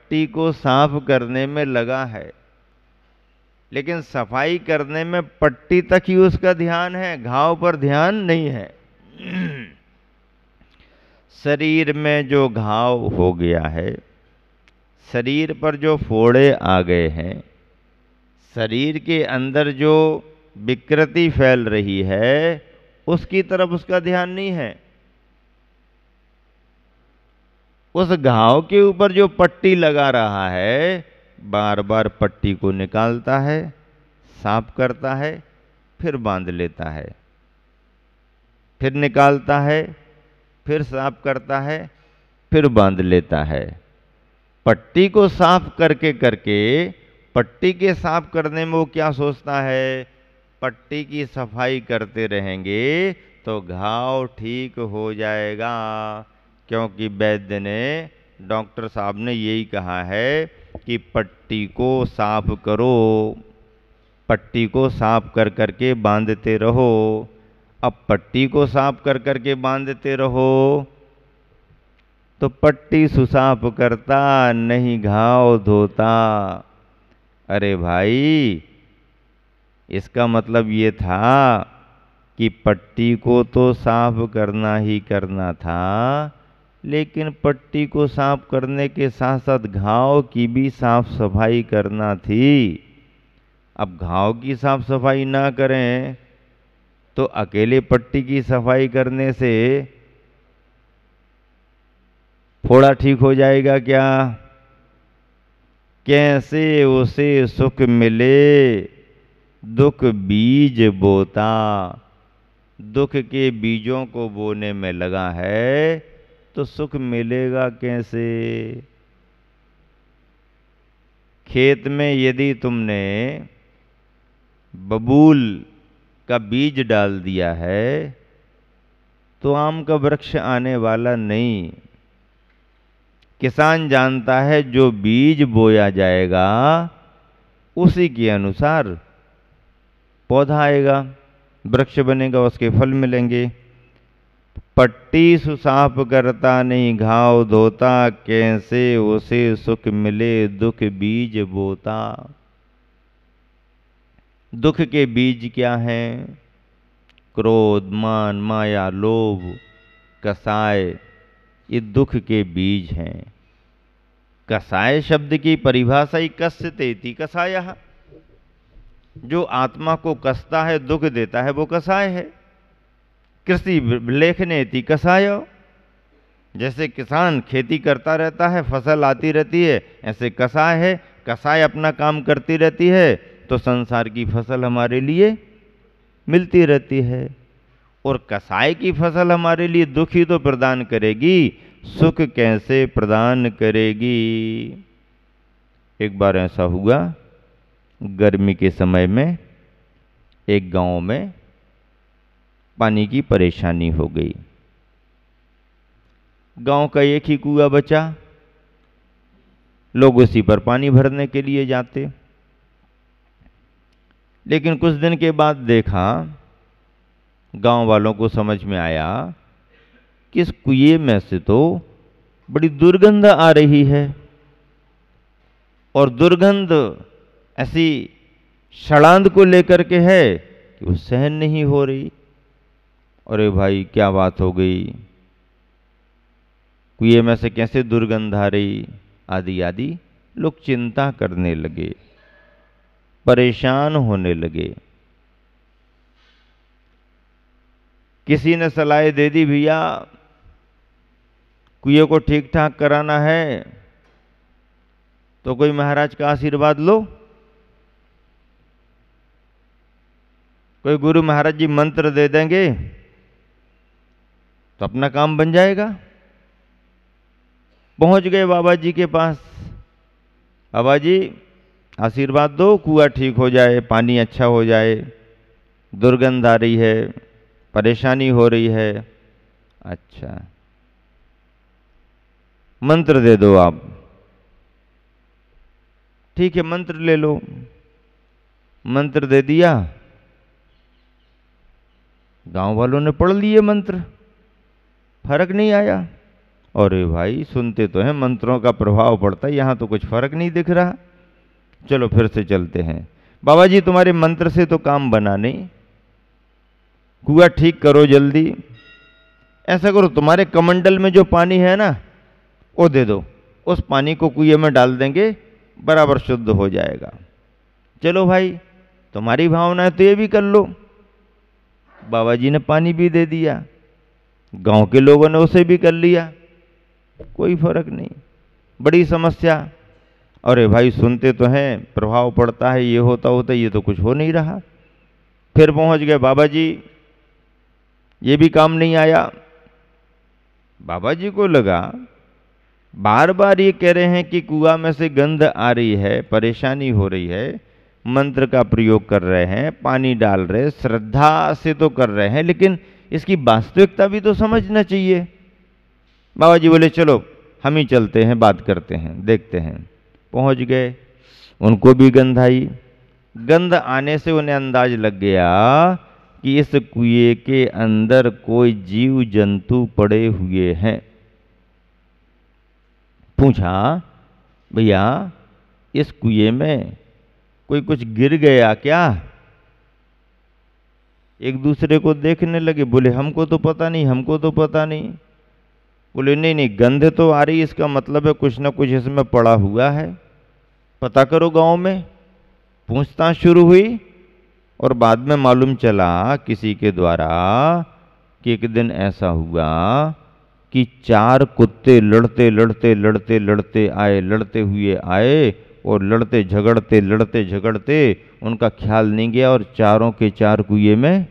पट्टी को साफ करने में लगा है, लेकिन सफाई करने में पट्टी तक ही उसका ध्यान है, घाव पर ध्यान नहीं है। शरीर में जो घाव हो गया है, शरीर पर जो फोड़े आ गए हैं, शरीर के अंदर जो विकृति फैल रही है, उसकी तरफ उसका ध्यान नहीं है। उस घाव के ऊपर जो पट्टी लगा रहा है, बार बार पट्टी को निकालता है, साफ करता है, फिर बांध लेता है, फिर निकालता है, फिर साफ करता है, फिर बांध लेता है। पट्टी को साफ करके करके पट्टी के साफ करने में वो क्या सोचता है, पट्टी की सफाई करते रहेंगे तो घाव ठीक हो जाएगा, क्योंकि वैद्य ने, डॉक्टर साहब ने यही कहा है कि पट्टी को साफ करो, पट्टी को साफ कर करके बांधते रहो। अब पट्टी को साफ कर करके बांधते रहो तो पट्टी सुसाफ करता, नहीं घाव धोता। अरे भाई, इसका मतलब ये था कि पट्टी को तो साफ करना ही करना था, लेकिन पट्टी को साफ करने के साथ साथ घाव की भी साफ सफाई करना थी। अब घाव की साफ सफाई ना करें तो अकेले पट्टी की सफाई करने से फोड़ा ठीक हो जाएगा क्या? कैसे उसे सुख मिले दुख बीज बोता। दुख के बीजों को बोने में लगा है तो सुख मिलेगा कैसे? खेत में यदि तुमने बबूल का बीज डाल दिया है तो आम का वृक्ष आने वाला नहीं। किसान जानता है जो बीज बोया जाएगा उसी के अनुसार पौधा आएगा, वृक्ष बनेगा, उसके फल मिलेंगे। पट्टी सुसाफ करता नहीं घाव धोता, कैसे उसे सुख मिले दुख बीज बोता। दुख के बीज क्या हैं? क्रोध, मान, माया, लोभ, कसाय, ये दुख के बीज हैं। कसाय शब्द की परिभाषा ही कस्यतेति कसायः। जो आत्मा को कसता है, दुख देता है, वो कसाय है। कृषि लेखनेति कसाय। जैसे किसान खेती करता रहता है, फसल आती रहती है, ऐसे कसाय है, कसाय अपना काम करती रहती है तो संसार की फसल हमारे लिए मिलती रहती है। और कसाय की फसल हमारे लिए दुख ही तो प्रदान करेगी, सुख कैसे प्रदान करेगी? एक बार ऐसा हुआ, गर्मी के समय में एक गांव में पानी की परेशानी हो गई। गांव का एक ही कुआं बचा, लोग उसी पर पानी भरने के लिए जाते। लेकिन कुछ दिन के बाद देखा, गांव वालों को समझ में आया कि इस कुएं में से तो बड़ी दुर्गंध आ रही है, और दुर्गंध ऐसी षडांध को लेकर के है कि वो सहन नहीं हो रही। अरे भाई, क्या बात हो गई, कुएं में से कैसे दुर्गंध आ रही, आदि आदि लोग चिंता करने लगे, परेशान होने लगे। किसी ने सलाह दे दी, भैया कुएं को ठीक ठाक कराना है तो कोई महाराज का आशीर्वाद लो, कोई गुरु महाराज जी मंत्र दे देंगे तो अपना काम बन जाएगा। पहुंच गए बाबा जी के पास, बाबा जी आशीर्वाद दो, कुआं ठीक हो जाए, पानी अच्छा हो जाए, दुर्गंध आ रही है, परेशानी हो रही है। अच्छा, मंत्र दे दो आप। ठीक है, मंत्र ले लो। मंत्र दे दिया, गांव वालों ने पढ़ लिए मंत्र, फर्क नहीं आया। अरे भाई सुनते तो हैं, मंत्रों का प्रभाव पड़ता है, यहाँ तो कुछ फर्क नहीं दिख रहा। चलो फिर से चलते हैं। बाबा जी तुम्हारे मंत्र से तो काम बना नहीं, कुआं ठीक करो जल्दी। ऐसा करो तुम्हारे कमंडल में जो पानी है ना वो दे दो, उस पानी को कुएं में डाल देंगे, बराबर शुद्ध हो जाएगा। चलो भाई तुम्हारी भावना है तो ये भी कर लो। बाबा जी ने पानी भी दे दिया, गांव के लोगों ने उसे भी कर लिया, कोई फर्क नहीं। बड़ी समस्या। अरे भाई सुनते तो हैं प्रभाव पड़ता है, ये होता होता, ये तो कुछ हो नहीं रहा। फिर पहुंच गए बाबा जी, ये भी काम नहीं आया। बाबा जी को लगा बार बार ये कह रहे हैं कि कुआं में से गंध आ रही है, परेशानी हो रही है, मंत्र का प्रयोग कर रहे हैं, पानी डाल रहे, श्रद्धा से तो कर रहे हैं, लेकिन इसकी वास्तविकता भी तो समझना चाहिए। बाबा जी बोले चलो हम ही चलते हैं, बात करते हैं, देखते हैं। पहुंच गए, उनको भी गंध आई। गंध आने से उन्हें अंदाज लग गया कि इस कुएं के अंदर कोई जीव जंतु पड़े हुए हैं। पूछा भैया इस कुएं में कोई कुछ गिर गया क्या? एक दूसरे को देखने लगे, बोले हमको तो पता नहीं, हमको तो पता नहीं। बोले नहीं नहीं गंध तो आ रही, इसका मतलब है कुछ ना कुछ इसमें पड़ा हुआ है, पता करो गांव में। पूछताछ शुरू हुई और बाद में मालूम चला किसी के द्वारा कि एक दिन ऐसा हुआ कि 4 कुत्ते लड़ते लड़ते लड़ते लड़ते आए, लड़ते हुए आए और लड़ते झगड़ते उनका ख्याल नहीं गया और चारों के 4 कुएं में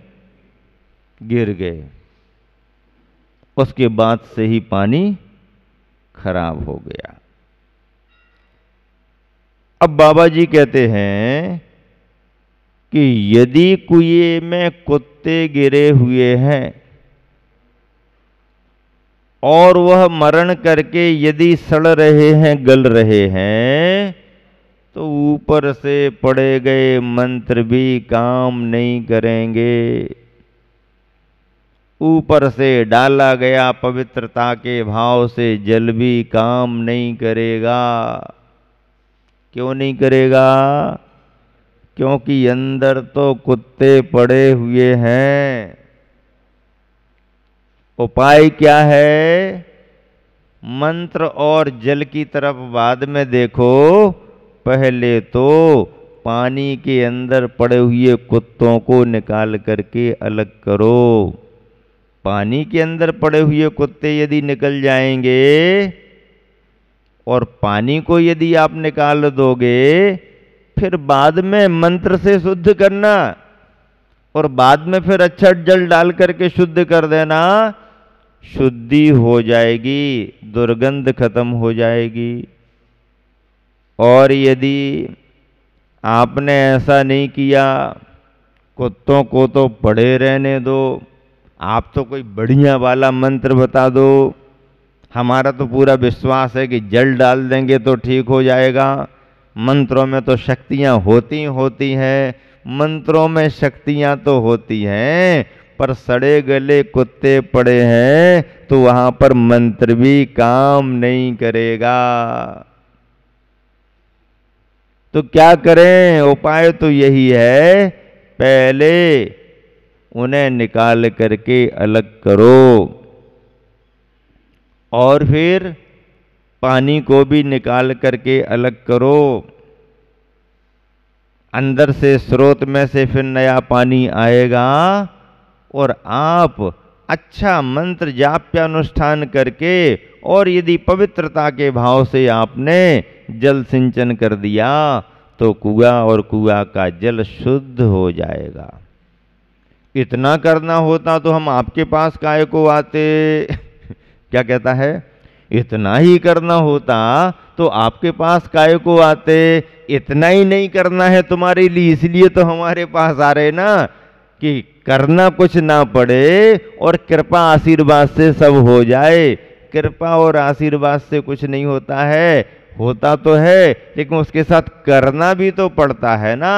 गिर गए। उसके बाद से ही पानी खराब हो गया। अब बाबा जी कहते हैं कि यदि कुएं में कुत्ते गिरे हुए हैं और वह मरण करके यदि सड़ रहे हैं, गल रहे हैं, तो ऊपर से पढ़े गए मंत्र भी काम नहीं करेंगे। ऊपर से डाला गया पवित्रता के भाव से जल भी काम नहीं करेगा। क्यों नहीं करेगा? क्योंकि अंदर तो कुत्ते पड़े हुए हैं। उपाय क्या है? मंत्र और जल की तरफ बाद में देखो, पहले तो पानी के अंदर पड़े हुए कुत्तों को निकाल करके अलग करो। पानी के अंदर पड़े हुए कुत्ते यदि निकल जाएंगे और पानी को यदि आप निकाल दोगे, फिर बाद में मंत्र से शुद्ध करना और बाद में फिर अच्छा जल डाल करके शुद्ध कर देना, शुद्धि हो जाएगी, दुर्गंध खत्म हो जाएगी। और यदि आपने ऐसा नहीं किया, कुत्तों को तो पड़े रहने दो, आप तो कोई बढ़िया वाला मंत्र बता दो, हमारा तो पूरा विश्वास है कि जल डाल देंगे तो ठीक हो जाएगा। मंत्रों में तो शक्तियां होती हैं, मंत्रों में शक्तियां तो होती हैं, पर सड़े गले कुत्ते पड़े हैं तो वहां पर मंत्र भी काम नहीं करेगा। तो क्या करें? उपाय तो यही है, पहले उन्हें निकाल करके अलग करो और फिर पानी को भी निकाल करके अलग करो। अंदर से स्रोत में से फिर नया पानी आएगा और आप अच्छा मंत्र जाप्य अनुष्ठान करके और यदि पवित्रता के भाव से आपने जल सिंचन कर दिया तो कुआं और कुआं का जल शुद्ध हो जाएगा। इतना करना होता तो हम आपके पास काहे को आते? क्या कहता है? इतना ही करना होता तो आपके पास काहे को आते? इतना ही नहीं करना है तुम्हारे लिए, इसलिए तो हमारे पास आ रहे ना, कि करना कुछ ना पड़े और कृपा आशीर्वाद से सब हो जाए। कृपा और आशीर्वाद से कुछ नहीं होता है, होता तो है लेकिन उसके साथ करना भी तो पड़ता है ना।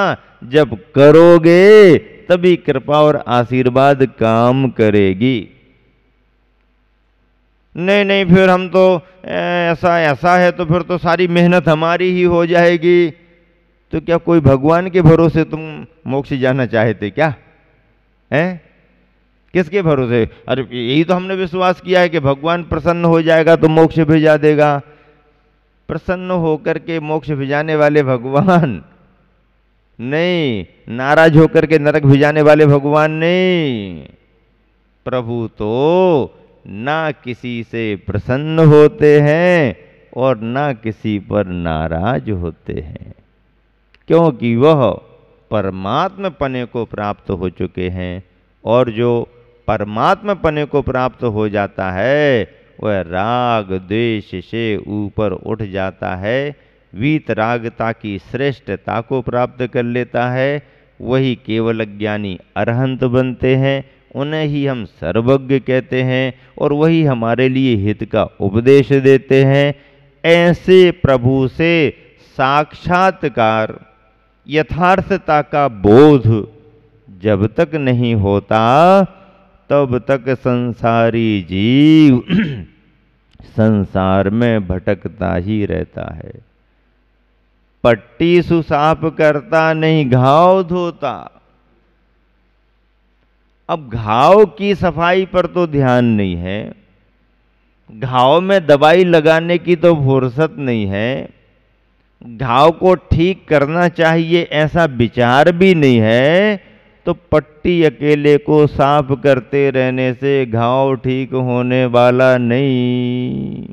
जब करोगे तभी कृपा और आशीर्वाद काम करेगी। नहीं नहीं, फिर हम तो ऐसा ऐसा है तो फिर तो सारी मेहनत हमारी ही हो जाएगी। तो क्या कोई भगवान के भरोसे तुम मोक्ष जाना चाहते क्या? हैं? किसके भरोसे? अरे यही तो हमने विश्वास किया है कि भगवान प्रसन्न हो जाएगा तो मोक्ष भेजा देगा। प्रसन्न होकर के मोक्ष भिजाने वाले भगवान नहीं, नाराज होकर के नरक भिजाने वाले भगवान नहीं। प्रभु तो ना किसी से प्रसन्न होते हैं और ना किसी पर नाराज होते हैं, क्योंकि वह परमात्म पने को प्राप्त हो चुके हैं। और जो परमात्म पने को प्राप्त हो जाता है वह राग द्वेष से ऊपर उठ जाता है, वीतरागता की श्रेष्ठता को प्राप्त कर लेता है। वही केवल ज्ञानी अरहंत बनते हैं, उन्हें ही हम सर्वज्ञ कहते हैं और वही हमारे लिए हित का उपदेश देते हैं। ऐसे प्रभु से साक्षात्कार, यथार्थता का बोध जब तक नहीं होता तब तक संसारी जीव संसार में भटकता ही रहता है। पट्टी सुसाफ करता नहीं, घाव धोता। अब घाव की सफाई पर तो ध्यान नहीं है, घाव में दवाई लगाने की तो फुर्सत नहीं है, घाव को ठीक करना चाहिए ऐसा विचार भी नहीं है, तो पट्टी अकेले को साफ करते रहने से घाव ठीक होने वाला नहीं।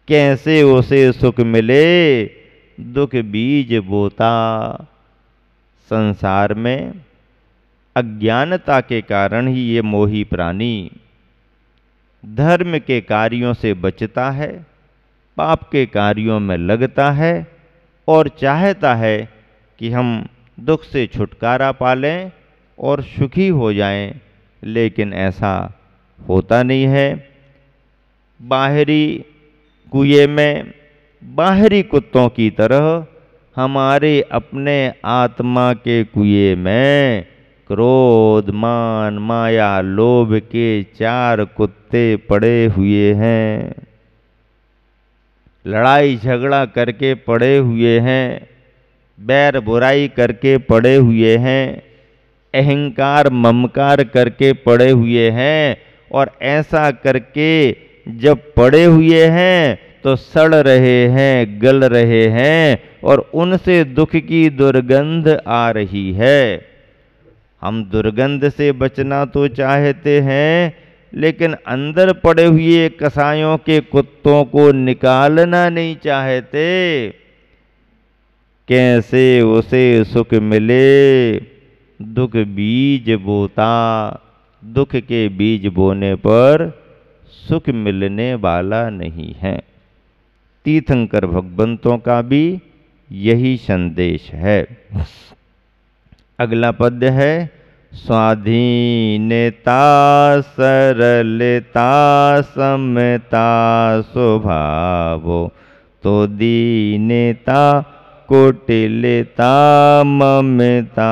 कैसे उसे सुख मिले, दुख बीज बोता। संसार में अज्ञानता के कारण ही ये मोही प्राणी धर्म के कार्यों से बचता है, पाप के कार्यों में लगता है और चाहता है कि हम दुख से छुटकारा पा लें और सुखी हो जाएं, लेकिन ऐसा होता नहीं है। बाहरी कुएं में बाहरी कुत्तों की तरह हमारे अपने आत्मा के कुएं में क्रोध, मान, माया, लोभ के 4 कुत्ते पड़े हुए हैं, लड़ाई झगड़ा करके पड़े हुए हैं, बैर बुराई करके पड़े हुए हैं, अहंकार ममकार करके पड़े हुए हैं। और ऐसा करके जब पड़े हुए हैं तो सड़ रहे हैं, गल रहे हैं और उनसे दुख की दुर्गंध आ रही है। हम दुर्गंध से बचना तो चाहते हैं, लेकिन अंदर पड़े हुए कसायों के कुत्तों को निकालना नहीं चाहते। कैसे उसे सुख मिले, दुख बीज बोता। दुख के बीज बोने पर सुख मिलने वाला नहीं है। तीर्थंकर भगवंतों का भी यही संदेश है। अगला पद्य है, स्वाधीनता सरलता समता स्वभावो, तो दीनता कुटिलता ममता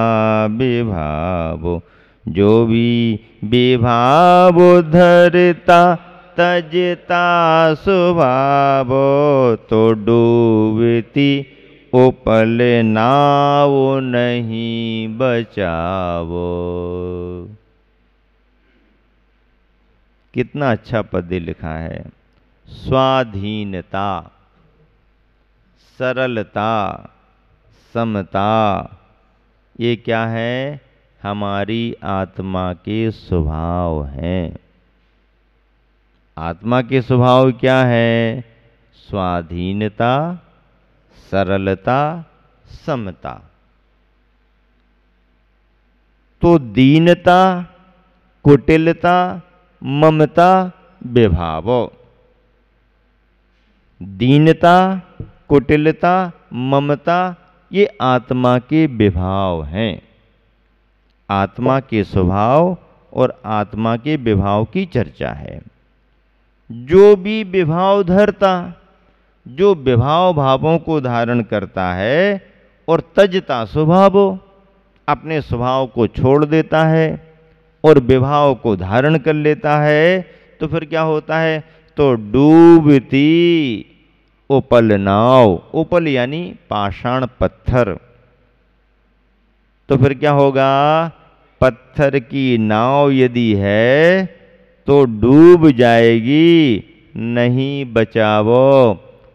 विभावो। जो भी विभाव धरता तजता स्वभावो, तो डूबती उपल नाव नहीं बचावो। कितना अच्छा पद्य लिखा है। स्वाधीनता, सरलता, समता, ये क्या है? हमारी आत्मा के स्वभाव हैं। आत्मा के स्वभाव क्या है? स्वाधीनता, सरलता, समता। तो दीनता, कुटिलता, ममता, विभाव। दीनता, कुटिलता, ममता, ये आत्मा के विभाव हैं। आत्मा के स्वभाव और आत्मा के विभाव की चर्चा है। जो भी विभाव धरता, जो विभाव भावों को धारण करता है और तजता स्वभावो, अपने स्वभाव को छोड़ देता है और विभाव को धारण कर लेता है, तो फिर क्या होता है? तो डूबती उपल नाव, उपल यानी पाषाण पत्थर, तो फिर क्या होगा? पत्थर की नाव यदि है तो डूब जाएगी, नहीं बचावो,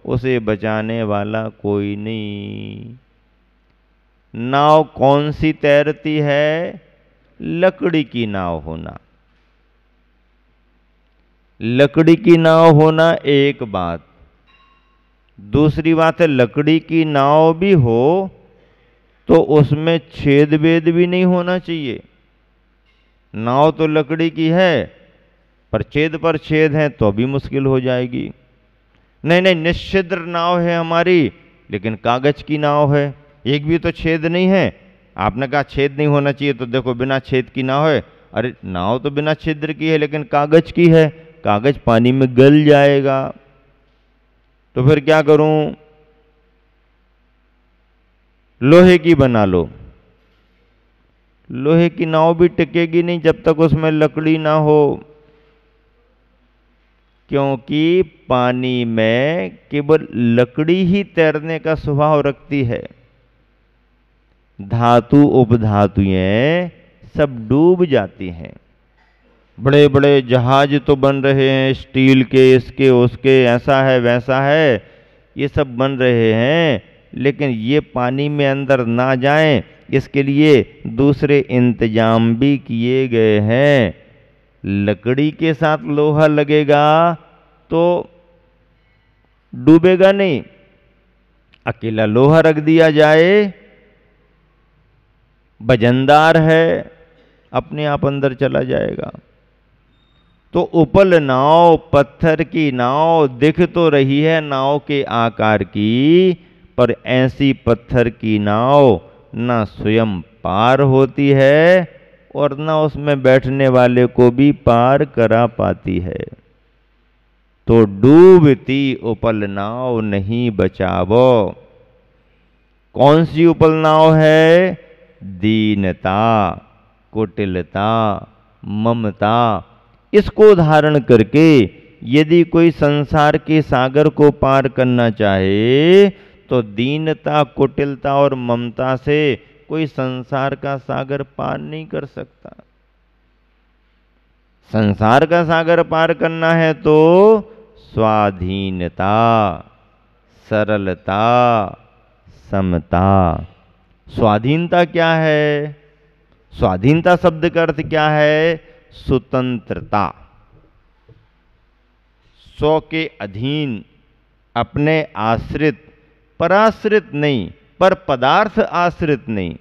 उसे बचाने वाला कोई नहीं। नाव कौन सी तैरती है? लकड़ी की नाव होना। लकड़ी की नाव होना एक बात, दूसरी बात है लकड़ी की नाव भी हो तो उसमें छेद वेद भी नहीं होना चाहिए। नाव तो लकड़ी की है पर छेद है तो भी मुश्किल हो जाएगी। नहीं नहीं, निश्चिद्र नाव है हमारी लेकिन कागज की नाव है, एक भी तो छेद नहीं है। आपने कहा छेद नहीं होना चाहिए, तो देखो बिना छेद की नाव है। अरे नाव तो बिना छिद्र की है लेकिन कागज की है, कागज पानी में गल जाएगा, तो फिर क्या करूं? लोहे की बना लो। लोहे की नाव भी टिकेगी नहीं जब तक उसमें लकड़ी ना हो, क्योंकि पानी में केवल लकड़ी ही तैरने का स्वभाव रखती है, धातु उपधातुएं सब डूब जाती हैं। बड़े बड़े जहाज तो बन रहे हैं स्टील के, इसके उसके, ऐसा है वैसा है, ये सब बन रहे हैं, लेकिन ये पानी में अंदर ना जाएं इसके लिए दूसरे इंतजाम भी किए गए हैं। लकड़ी के साथ लोहा लगेगा तो डूबेगा नहीं, अकेला लोहा रख दिया जाए, वजनदार है, अपने आप अंदर चला जाएगा। तो उपल नाव, पत्थर की नाव दिख तो रही है नाव के आकार की, पर ऐसी पत्थर की नाव ना स्वयं पार होती है और ना उसमें बैठने वाले को भी पार करा पाती है। तो डूबती उपल नाव नहीं बचावो। कौन सी उपल नाव है? दीनता, कुटिलता, ममता, इसको धारण करके यदि कोई संसार के सागर को पार करना चाहे तो दीनता, कुटिलता और ममता से कोई संसार का सागर पार नहीं कर सकता। संसार का सागर पार करना है तो स्वाधीनता, सरलता, समता। स्वाधीनता क्या है? स्वाधीनता शब्द का अर्थ क्या है? स्वतंत्रता, स्व के अधीन, अपने आश्रित, पराश्रित नहीं, पर पदार्थ आश्रित नहीं,